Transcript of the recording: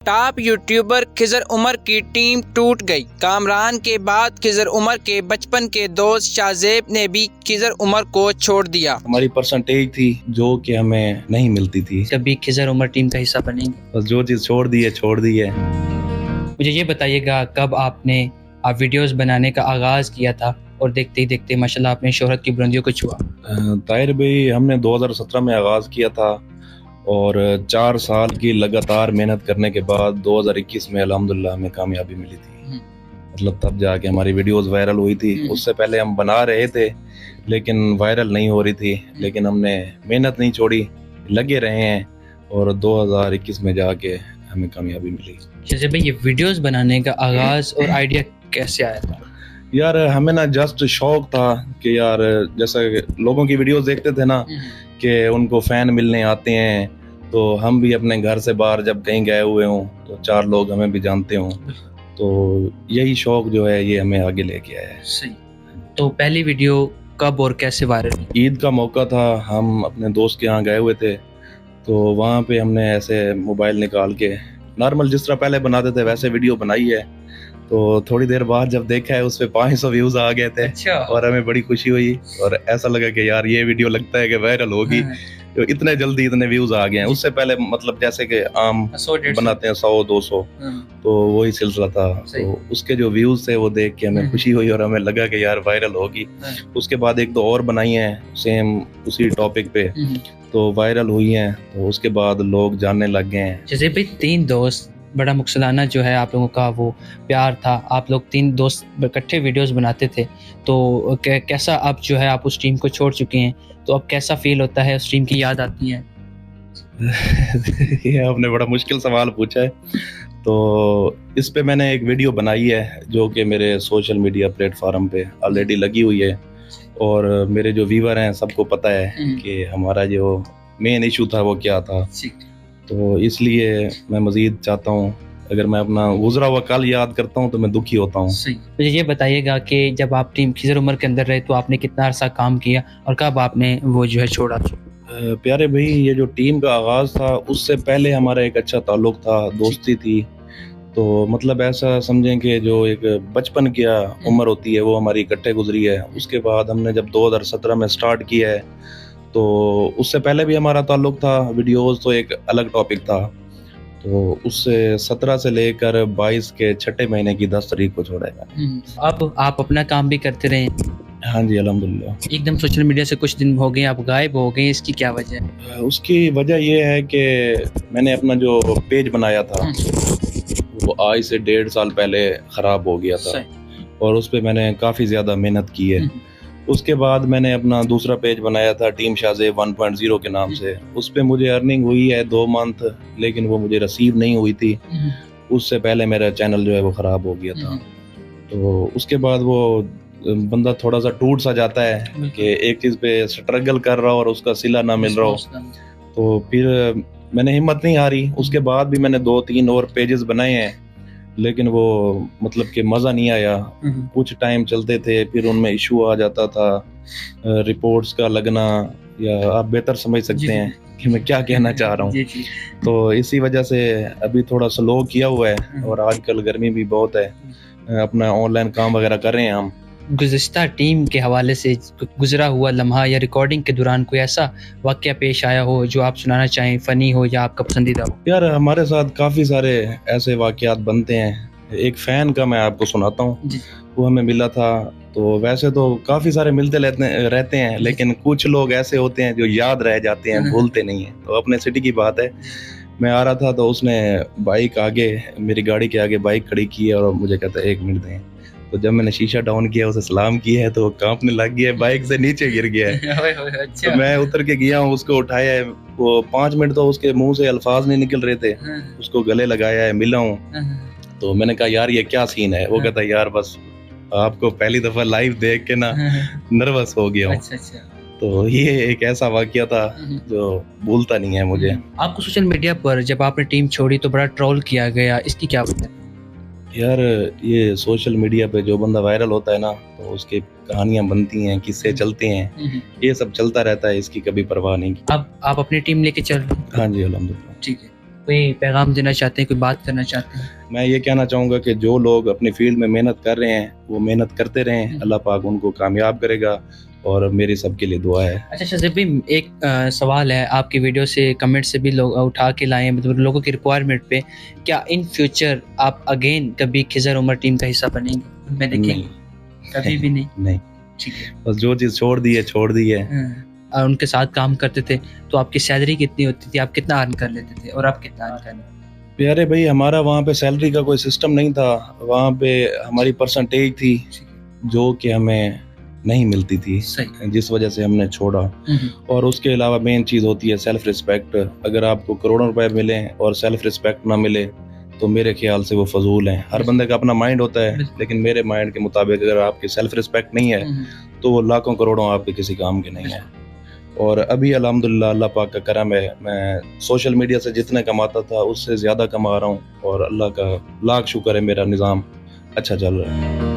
Top YouTuber Khizr Umar की team टूट गई। कामरान के बाद खिजर उमर के बचपन के दोस्त शाहजेब ने भी खिजर उमर को छोड़ दिया। हमारी परसेंटेज थी जो कि हमें नहीं मिलती थी। कभी खिजर उमर टीम का हिस्सा बनेंगे? बस जो चीज़ छोड़ दी है। मुझे ये बताइएगा कब आपने वीडियोस बनाने का आगाज़ किया था और देखते ही देखते माशाल्लाह आपने शोहरत की बुलंदियों को छुआ? ताहिर भाई, हमने 2017 में आगाज़ किया था और 4 साल की लगातार मेहनत करने के बाद 2021 में अल्हम्दुलिल्लाह हमें कामयाबी मिली थी। मतलब तब जाके हमारी वीडियोस वायरल हुई थी। उससे पहले हम बना रहे थे लेकिन वायरल नहीं हो रही थी, लेकिन हमने मेहनत नहीं छोड़ी, लगे रहे हैं और 2021 में जाके हमें कामयाबी मिली। जैसे भाई ये वीडियोस बनाने का आगाज़ और आइडिया कैसे आया था? यार हमें ना जस्ट शौक था कि यार जैसे लोगों की वीडियोस देखते थे ना कि उनको फ़ैन मिलने आते हैं, तो हम भी अपने घर से बाहर जब कहीं गए हुए हों तो 4 लोग हमें भी जानते हों, तो यही शौक जो है ये हमें आगे लेके आया है। सही। तो पहली वीडियो कब और कैसे वायरल हुई? ईद का मौका था, हम अपने दोस्त के यहाँ गए हुए थे, तो वहाँ पे हमने ऐसे मोबाइल निकाल के नॉर्मल जिस तरह पहले बनाते थे वैसे वीडियो बनाई है। तो थोड़ी देर बाद जब देखा है उस पे 500 व्यूज़ आ गए थे। अच्छा। और हमें बड़ी खुशी हुई और ऐसा लगा कि यार ये वीडियो लगता है कि वायरल होगी। तो इतने जल्दी इतने व्यूज़ आ गए हैं। उससे पहले मतलब जैसे कि आम 100-150 बनाते हैं 100-200, तो वही सिलसिला था। तो उसके जो व्यूज़ थे वो देख के हमें खुशी हुई और हमें लगा कि यार वायरल होगी। उसके बाद 1-2 और बनाई हैं सेम उसी टॉपिक पे, तो वायरल हुई हैं, तो उसके बाद लोग जानने लग गए हैं। जैसे भाई 3 दोस्त, बड़ा मुक्सलाना जो है आप लोगों का वो प्यार था, आप लोग 3 दोस्त इकट्ठे वीडियोस बनाते थे, तो कैसा अब जो है आप उस टीम को छोड़ चुके हैं, तो अब कैसा फील होता है? उस टीम की याद आती है? ये आपने बड़ा मुश्किल सवाल पूछा है। तो इस पे मैंने एक वीडियो बनाई है जो कि मेरे सोशल मीडिया प्लेटफॉर्म पे ऑलरेडी लगी हुई है और मेरे जो व्यूअर हैं सबको पता है कि हमारा जो मेन इशू था वो क्या था। तो इसलिए मैं मज़ीद चाहता हूँ, अगर मैं अपना गुजरा हुआ कल याद करता हूँ तो मैं दुखी होता हूँ। मुझे ये बताइएगा कि जब आप टीम खिजर उमर के अंदर रहे तो आपने कितना अरसा काम किया और कब आपने वो जो है छोड़ा? प्यारे भाई, ये जो टीम का आगाज़ था उससे पहले हमारा एक अच्छा ताल्लुक़ था, दोस्ती थी। तो मतलब ऐसा समझें कि जो एक बचपन की उम्र होती है वो हमारी इकट्ठे गुजरी है। उसके बाद हमने जब 2017 में स्टार्ट किया है, तो उससे पहले भी हमारा ताल्लुक़ था। वीडियोस तो एक अलग टॉपिक था, तो उससे 17 से लेकर 22 के 6 महीने की 10 तारीख को छोड़ा है। अब आप अपना काम भी करते रहे? हाँ जी, अल्हम्दुलिल्लाह। एकदम सोशल मीडिया से कुछ दिन हो गए आप गायब हो गए, इसकी क्या वजह है? उसकी वजह ये है कि मैंने अपना जो पेज बनाया था वो आज से 1.5 साल पहले ख़राब हो गया था और उस पर मैंने काफ़ी ज़्यादा मेहनत की है। उसके बाद मैंने अपना दूसरा पेज बनाया था टीम शाहजेब 1.0 के नाम से। उस पे मुझे अर्निंग हुई है 2 मंथ, लेकिन वो मुझे रिसीव नहीं हुई थी। उससे पहले मेरा चैनल जो है वो ख़राब हो गया था। तो उसके बाद वो बंदा थोड़ा सा टूट सा जाता है कि एक चीज़ पे स्ट्रगल कर रहा हो और उसका सिला ना मिल रहा हो, तो फिर मैंने हिम्मत नहीं हारी। उसके बाद भी मैंने 2-3 और पेजेस बनाए हैं, लेकिन वो मतलब कि मज़ा नहीं आया। कुछ टाइम चलते थे, फिर उनमें इशू आ जाता था, रिपोर्ट्स का लगना, या आप बेहतर समझ सकते हैं कि मैं क्या कहना चाह रहा हूँ। तो इसी वजह से अभी थोड़ा स्लो किया हुआ है और आजकल गर्मी भी बहुत है, अपना ऑनलाइन काम वगैरह कर रहे हैं हम। गुज़िश्ता टीम के हवाले से गुजरा हुआ लम्हा या रिकॉर्डिंग के दौरान कोई ऐसा वाक़या पेश आया हो जो आप सुनाना चाहें, फ़नी हो या आपका पसंदीदा हो? यार हमारे साथ काफ़ी सारे ऐसे वाक़यात बनते हैं। एक फ़ैन का मैं आपको सुनाता हूँ। वो हमें मिला था, तो वैसे तो काफ़ी सारे मिलते रहते हैं, लेकिन कुछ लोग ऐसे होते हैं जो याद रह जाते हैं, भूलते नहीं हैं। तो अपने सिटी की बात है, मैं आ रहा था तो उसने बाइक आगे, मेरी गाड़ी के आगे बाइक खड़ी की है और मुझे कहता है 1 मिनट दें। तो जब मैंने शीशा डाउन किया, उसे सलाम किया है, तो वो कांपने लग गया है, बाइक से नीचे गिर गया है। अच्छा। तो मैं उतर के गया हूँ, उसको उठाया है। वो 5 मिनट तो उसके मुंह से अल्फाज नहीं निकल रहे थे। उसको गले लगाया है, मिला हूँ। तो मैंने कहा यार ये क्या सीन है? वो कहता है यार बस आपको पहली दफ़ा लाइव देख के ना नर्वस हो गया हूँ। अच्छा। तो ये एक ऐसा वाक़या था जो भूलता नहीं है मुझे। आपको सोशल मीडिया पर जब आपने टीम छोड़ी तो बड़ा ट्रोल किया गया, इसकी क्या वजह? यार ये सोशल मीडिया पे जो बंदा वायरल होता है ना, तो उसकी कहानियां बनती हैं, किस्से चलते हैं, ये सब चलता रहता है, इसकी कभी परवाह नहीं की। अब आप अपनी टीम लेके चल रहे हैं? हाँ जी, अल्हम्दुलिल्लाह। ठीक है। کوئی پیغام دینا چاہتے ہیں, کوئی بات کرنا چاہتے ہیں؟ میں یہ کہنا چاہوں گا کہ جو لوگ اپنی فیلڈ میں محنت کر رہے ہیں وہ محنت کرتے رہیں, اللہ پاک ان کو کامیاب کرے گا, اور میری سب کے لیے دعا ہے. اچھا شاذیب بھائی, ایک سوال ہے, آپ کی ویڈیو سے کمنٹ سے بھی لوگ اٹھا کے لائے ہیں, مطلب لوگوں کی ریکوائرمنٹ پہ, کیا ان فیوچر آپ اگین کبھی خضر عمر ٹیم کا حصہ بنیں گے, ان میں دیکھیں گے؟ کبھی بھی نہیں. نہیں, ٹھیک ہے, بس جو چیز چھوڑ دی ہے. اور ان کے ساتھ کام کرتے تھے تو آپ کی سیلری کتنی ہوتی تھی, آپ کتنا ارن کر لیتے تھے, اور آپ کتنا ارن کر لیتے تھے؟ پیارے بھائی, ہمارا وہاں پہ سیلری کا کوئی سسٹم نہیں تھا, وہاں پہ ہماری پرسنٹیج تھی جو کہ ہمیں نہیں ملتی تھی, جس وجہ سے ہم نے چھوڑا. اور اس کے علاوہ مین چیز ہوتی ہے سیلف رسپیکٹ. اگر آپ کو کروڑوں روپے ملیں اور سیلف رسپیکٹ نہ ملے تو میرے خیال سے وہ فضول ہیں. ہر بندے کا اپنا مائنڈ ہوتا ہے, لیکن میرے مائنڈ کے مطابق اگر آپ کی سیلف رسپیکٹ نہیں ہے تو وہ لاکھوں کروڑوں آپ کے کسی کام کے نہیں ہیں. اور ابھی الحمدللہ اللہ پاک کا کرم ہے, میں سوشل میڈیا سے جتنے کماتا تھا اس سے زیادہ کما رہا ہوں, اور اللہ کا لاکھ شکر ہے, میرا نظام اچھا چل رہا ہے.